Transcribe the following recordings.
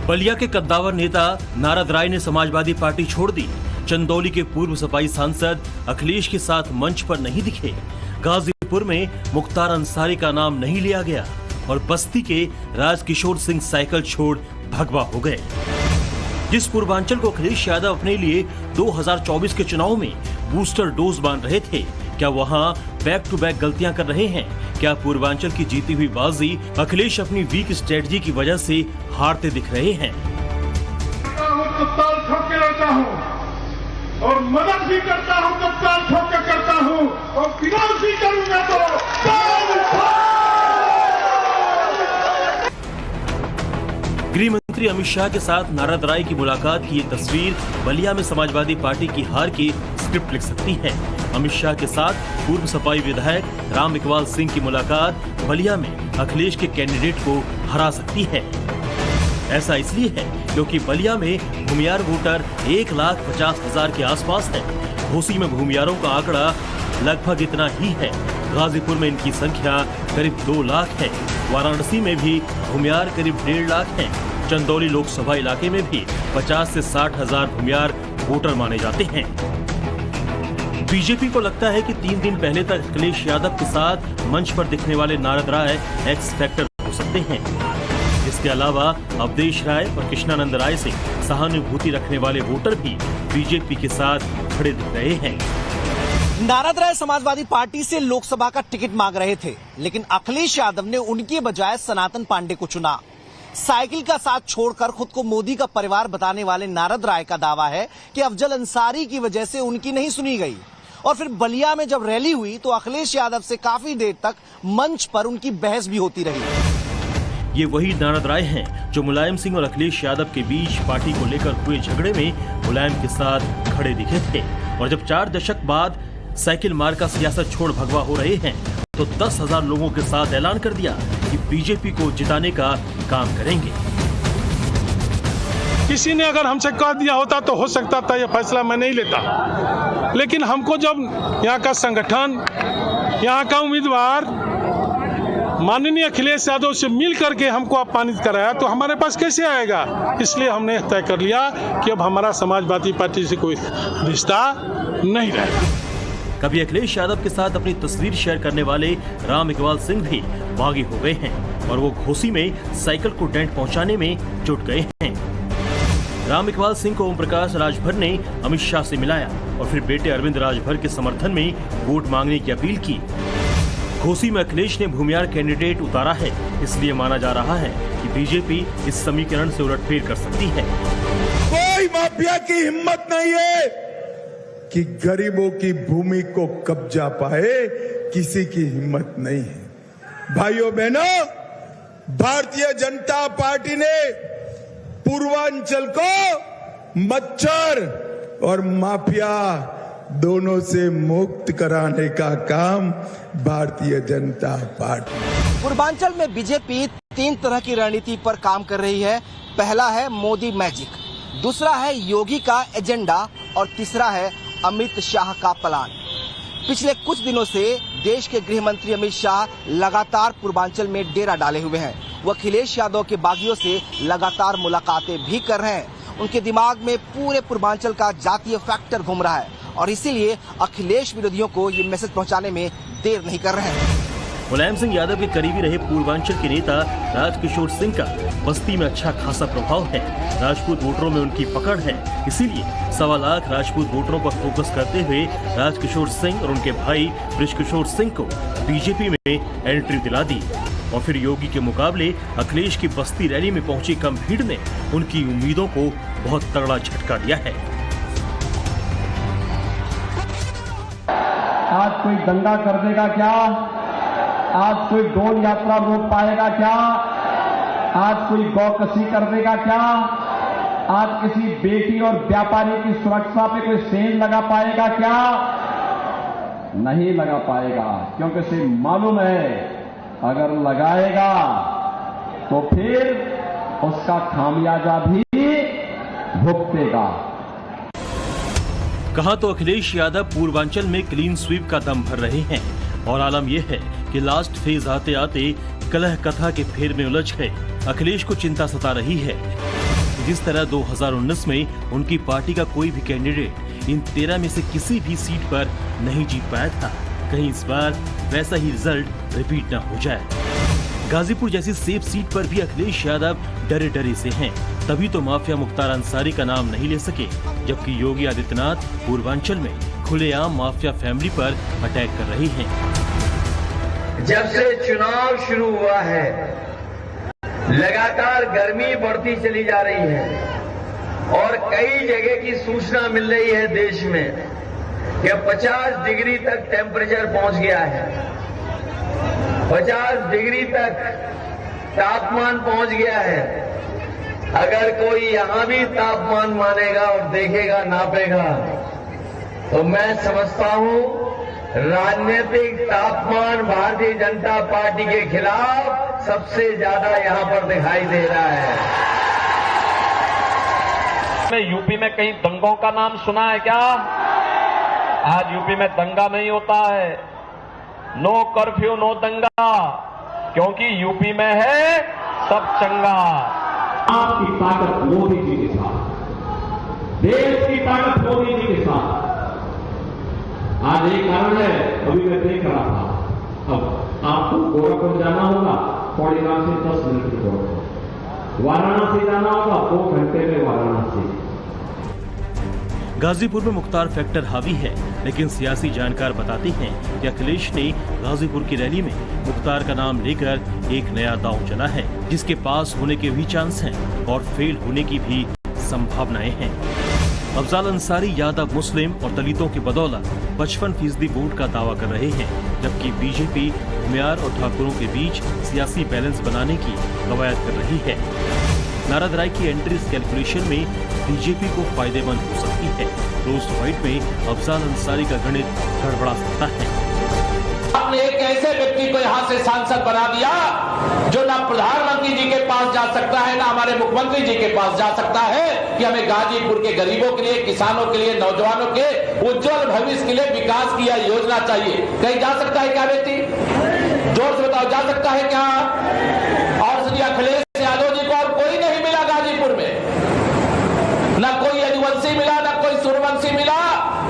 बलिया के कद्दावर नेता नारद राय ने समाजवादी पार्टी छोड़ दी। चंदौली के पूर्व सपाई सांसद अखिलेश के साथ मंच पर नहीं दिखे। गाजीपुर में मुख्तार अंसारी का नाम नहीं लिया गया और बस्ती के राजकिशोर सिंह साइकिल छोड़ भगवा हो गए। जिस पूर्वांचल को अखिलेश यादव अपने लिए 2024 के चुनाव में बूस्टर डोज बांध रहे थे, क्या वहां बैक टू बैक गलतियां कर रहे हैं? क्या पूर्वांचल की जीती हुई बाजी अखिलेश अपनी वीक स्ट्रेटजी की वजह से हारते दिख रहे हैं? और मदद भी करता हूं जब ताल ठोक के करता हूं और विरोध भी करूंगा तो गृह मंत्री अमित शाह के साथ नारद राय की मुलाकात की ये तस्वीर बलिया में समाजवादी पार्टी की हार की स्क्रिप्ट लिख सकती है। अमित शाह के साथ पूर्व सपाई विधायक राम इकबाल सिंह की मुलाकात बलिया में अखिलेश के कैंडिडेट को हरा सकती है। ऐसा इसलिए है क्योंकि बलिया में भूमियार वोटर 1,50,000 के आसपास है। घोसी में भूमियारों का आंकड़ा लगभग इतना ही है। गाजीपुर में इनकी संख्या करीब 2 लाख है। वाराणसी में भी भूमियार करीब 1.5 लाख हैं। चंदौली लोकसभा इलाके में भी 50 से 60 हजार भूमियार वोटर माने जाते हैं। बीजेपी को लगता है कि 3 दिन पहले तक अखिलेश यादव के साथ मंच पर दिखने वाले नारद राय एक्स फैक्टर हो सकते हैं। इसके अलावा अवधेश राय और कृष्णानंद राय से सहानुभूति रखने वाले वोटर भी बीजेपी के साथ खड़े दिख रहे हैं। नारद राय समाजवादी पार्टी से लोकसभा का टिकट मांग रहे थे, लेकिन अखिलेश यादव ने उनके बजाय सनातन पांडे को चुना। साइकिल का साथ छोड़कर खुद को मोदी का परिवार बताने वाले नारद राय का दावा है कि अफजल अंसारी की वजह से उनकी नहीं सुनी गई। और फिर बलिया में जब रैली हुई तो अखिलेश यादव से काफी देर तक मंच पर उनकी बहस भी होती रही। ये वही नारद राय हैं जो मुलायम सिंह और अखिलेश यादव के बीच पार्टी को लेकर हुए झगड़े में मुलायम के साथ खड़े दिखे थे। और जब 4 दशक बाद साइकिल मार का सियासत छोड़ भगवा हो रहे हैं तो 10,000 लोगों के साथ ऐलान कर दिया कि बीजेपी को जिताने का काम करेंगे। किसी ने अगर हमसे कह दिया होता तो हो सकता था यह फैसला मैं नहीं लेता, लेकिन हमको जब यहाँ का संगठन, यहाँ का उम्मीदवार माननीय अखिलेश यादव से मिल करके हमको अपमानित कराया तो हमारे पास कैसे आएगा। इसलिए हमने तय कर लिया कि अब हमारा समाजवादी पार्टी से कोई रिश्ता नहीं रहेगा। कभी अखिलेश यादव के साथ अपनी तस्वीर शेयर करने वाले राम इकबाल सिंह भी बागी हो गए हैं और वो घोसी में साइकिल को डेंट पहुंचाने में जुट गए हैं। राम इकबाल सिंह को ओम प्रकाश राजभर ने अमित शाह से मिलाया और फिर बेटे अरविंद राजभर के समर्थन में वोट मांगने की अपील की। घोसी में अखिलेश ने भूमियार कैंडिडेट उतारा है, इसलिए माना जा रहा है कि बीजेपी इस समीकरण से उलटफेर कर सकती है। कोई माफिया की हिम्मत नहीं है कि गरीबों की भूमि को कब्जा पाए, किसी की हिम्मत नहीं है। भाइयों बहनों, भारतीय जनता पार्टी ने पूर्वांचल को मच्छर और माफिया दोनों से मुक्त कराने का काम भारतीय जनता पार्टी। पूर्वांचल में बीजेपी 3 तरह की रणनीति पर काम कर रही है। पहला है मोदी मैजिक, दूसरा है योगी का एजेंडा और तीसरा है अमित शाह का प्लान। पिछले कुछ दिनों से देश के गृह मंत्री अमित शाह लगातार पूर्वांचल में डेरा डाले हुए हैं। वो अखिलेश यादव के बागियों से लगातार मुलाकातें भी कर रहे हैं। उनके दिमाग में पूरे पूर्वांचल का जातीय फैक्टर घूम रहा है और इसीलिए अखिलेश विरोधियों को ये मैसेज पहुंचाने में देर नहीं कर रहे हैं। मुलायम सिंह यादव के करीबी रहे पूर्वांचल के नेता राजकिशोर सिंह का बस्ती में अच्छा खासा प्रभाव है। राजपूत वोटरों में उनकी पकड़ है, इसीलिए 1.25 लाख राजपूत वोटरों पर फोकस करते हुए राजकिशोर सिंह और उनके भाई बृजकिशोर सिंह को बीजेपी में एंट्री दिला दी। और फिर योगी के मुकाबले अखिलेश की बस्ती रैली में पहुंची कम भीड़ ने उनकी उम्मीदों को बहुत तगड़ा झटका दिया है। आज कोई दंगा कर देगा क्या? आज कोई डोल यात्रा रोक पाएगा क्या? आज कोई गौकसी कर देगा क्या? आज किसी बेटी और व्यापारी की सुरक्षा पे कोई सेंध लगा पाएगा क्या? नहीं लगा पाएगा, क्योंकि उसे मालूम है अगर लगाएगा तो फिर उसका खामियाजा भी भुगतेगा। कहा तो अखिलेश यादव पूर्वांचल में क्लीन स्वीप का दम भर रहे हैं और आलम यह है कि लास्ट फेज आते आते कलह कथा के फेर में उलझ गए। अखिलेश को चिंता सता रही है। जिस तरह 2019 में उनकी पार्टी का कोई भी कैंडिडेट इन 13 में से किसी भी सीट पर नहीं जीत पाया था, कहीं इस बार वैसा ही रिजल्ट रिपीट न हो जाए। गाजीपुर जैसी सेफ सीट पर भी अखिलेश यादव डरे डरे से हैं, तभी तो माफिया मुख्तार अंसारी का नाम नहीं ले सके, जबकि योगी आदित्यनाथ पूर्वांचल में खुलेआम माफिया फैमिली पर अटैक कर रहे हैं। जब से चुनाव शुरू हुआ है लगातार गर्मी बढ़ती चली जा रही है और कई जगह की सूचना मिल रही है देश में कि 50 डिग्री तक टेम्परेचर पहुंच गया है। 50 डिग्री तक तापमान पहुंच गया है। अगर कोई यहां भी तापमान मानेगा और देखेगा, नापेगा, तो मैं समझता हूं राजनीतिक तापमान भारतीय जनता पार्टी के खिलाफ सबसे ज्यादा यहां पर दिखाई दे रहा है। यूपी में कहीं दंगों का नाम सुना है क्या? आज यूपी में दंगा नहीं होता है। नो कर्फ्यू नो दंगा, क्योंकि यूपी में है सब चंगा। आपकी ताकत मोदी जी के साथ, देश की ताकत मोदी जी के साथ। आज एक कारण है, अभी मैं देख रहा था, अब आपको गोरखपुर जाना होगा, पौड़ीगांव से 10 मिनट की गोरखपुर, वाराणसी जाना होगा 2 घंटे में वाराणसी। गाजीपुर में मुख्तार फैक्टर हावी है, लेकिन सियासी जानकार बताते हैं कि अखिलेश ने गाजीपुर की रैली में मुख्तार का नाम लेकर एक नया दांव चला है, जिसके पास होने के भी चांस हैं और फेल होने की भी संभावनाएं हैं। अफजाल अंसारी यादव मुस्लिम और दलितों की बदौलत 55% वोट का दावा कर रहे हैं, जबकि बीजेपी भूमियार और ठाकुरों के बीच सियासी बैलेंस बनाने की कवायद कर रही है। नारद राय की एंट्री इस कैलकुलेशन में बीजेपी को फायदेमंद हो सकती है। रोज फाइट में अफजाल अंसारी का गणित गड़बड़ा सकता है। आपने एक ऐसे व्यक्ति को यहाँ से सांसद बना दिया जो ना प्रधानमंत्री जी के पास जा सकता है, ना हमारे मुख्यमंत्री जी के पास जा सकता है कि हमें गाजीपुर के गरीबों के लिए, किसानों के लिए, नौजवानों के उज्जवल भविष्य के लिए विकास की यह योजना चाहिए। कहीं जा सकता है क्या व्यक्ति? जोर से बताओ, जा सकता है क्या? और श्री अखिलेश यादव जी को और कोई नहीं मिला गाजीपुर में, ना कोई यदुवंशी मिला, ना कोई सूर्यवंशी मिला।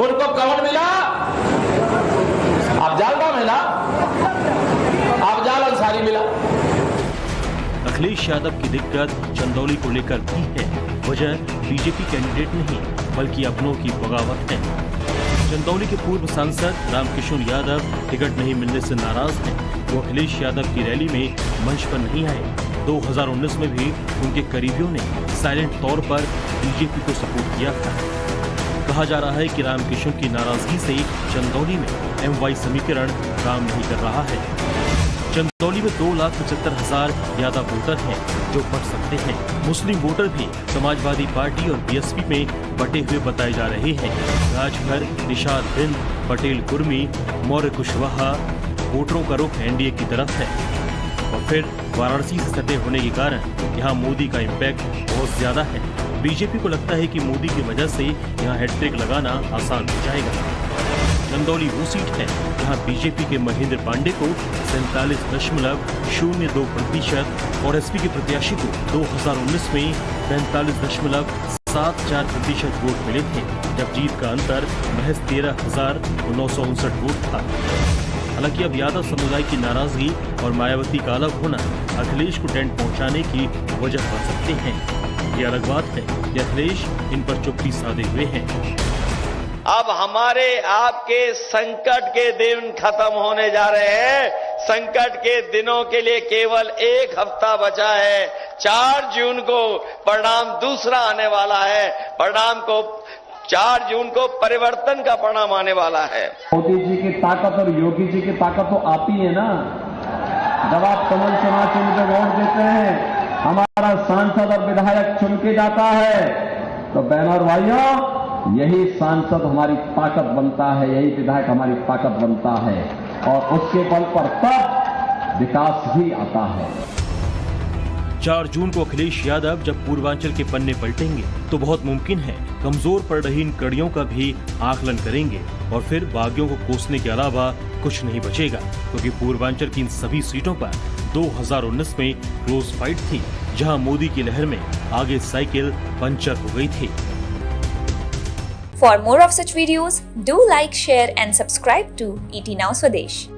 उनको कौन मिला? अफजाल का मिला, अफजाल अंसारी मिला। अखिलेश यादव की दिक्कत चंदौली को लेकर भी है। वजह बीजेपी कैंडिडेट नहीं, बल्कि अपनों की बगावत है। चंदौली के पूर्व सांसद रामकिशोर यादव टिकट नहीं मिलने से नाराज हैं। वो अखिलेश यादव की रैली में मंच पर नहीं आए। 2019 में भी उनके करीबियों ने साइलेंट तौर पर बीजेपी को सपोर्ट किया था। कहा जा रहा है कि रामकिशोर की नाराजगी से चंदौली में MY समीकरण काम नहीं कर रहा है। चंदौली में 2,75,000 यादव वोटर हैं जो बढ़ सकते हैं। मुस्लिम वोटर भी समाजवादी पार्टी और BSP में बटे हुए बताए जा रहे हैं। राजभर, निषाद हिंद, पटेल कुर्मी, मौर्य कुशवाहा वोटरों का रुख NDA की तरफ है। और फिर वाराणसी से सटे होने के कारण यहाँ मोदी का इम्पैक्ट बहुत ज्यादा है। बीजेपी को लगता है कि मोदी की वजह से यहाँ हैट्रिक लगाना आसान हो जाएगा। चंदौली वो सीट है जहाँ बीजेपी के महेंद्र पांडे को 47.02% और SP के प्रत्याशी को 2019 में 45.74% वोट मिले थे, जब जीत का अंतर महज 13,959 वोट था। हालांकि अब यादव समुदाय की नाराजगी और मायावती का अलग होना अखिलेश को डेंट पहुंचाने की वजह बन सकते हैं। ये अलग बात है कि अखिलेश इन पर चुप्पी साधे हुए हैं। अब हमारे आपके संकट के दिन खत्म होने जा रहे हैं। संकट के दिनों के लिए केवल 1 हफ्ता बचा है। 4 जून को परिणाम दूसरा आने वाला है। परिणाम को 4 जून को परिवर्तन का परिणाम आने वाला है। मोदी जी की ताकत और योगी जी की ताकत तो आती है ना, जब आप कमल चुनाव चिन्ह पे वोट देते हैं, हमारा सांसद और विधायक चुन के जाता है, तो बहनों और भाइयों, यही सांसद हमारी ताकत बनता है, यही विधायक हमारी ताकत बनता है, और उसके बल पर तब विकास भी आता है। 4 जून को अखिलेश यादव जब पूर्वांचल के पन्ने पलटेंगे तो बहुत मुमकिन है कमजोर पड़ रही इन कड़ियों का भी आकलन करेंगे और फिर बागियों को कोसने के अलावा कुछ नहीं बचेगा, क्योंकि पूर्वांचल की इन सभी सीटों पर 2019 में क्लोज फाइट थी, जहां मोदी की लहर में आगे साइकिल पंचर हो गई थी। For more of such videos, do like, share and subscribe to ET Now Swadesh.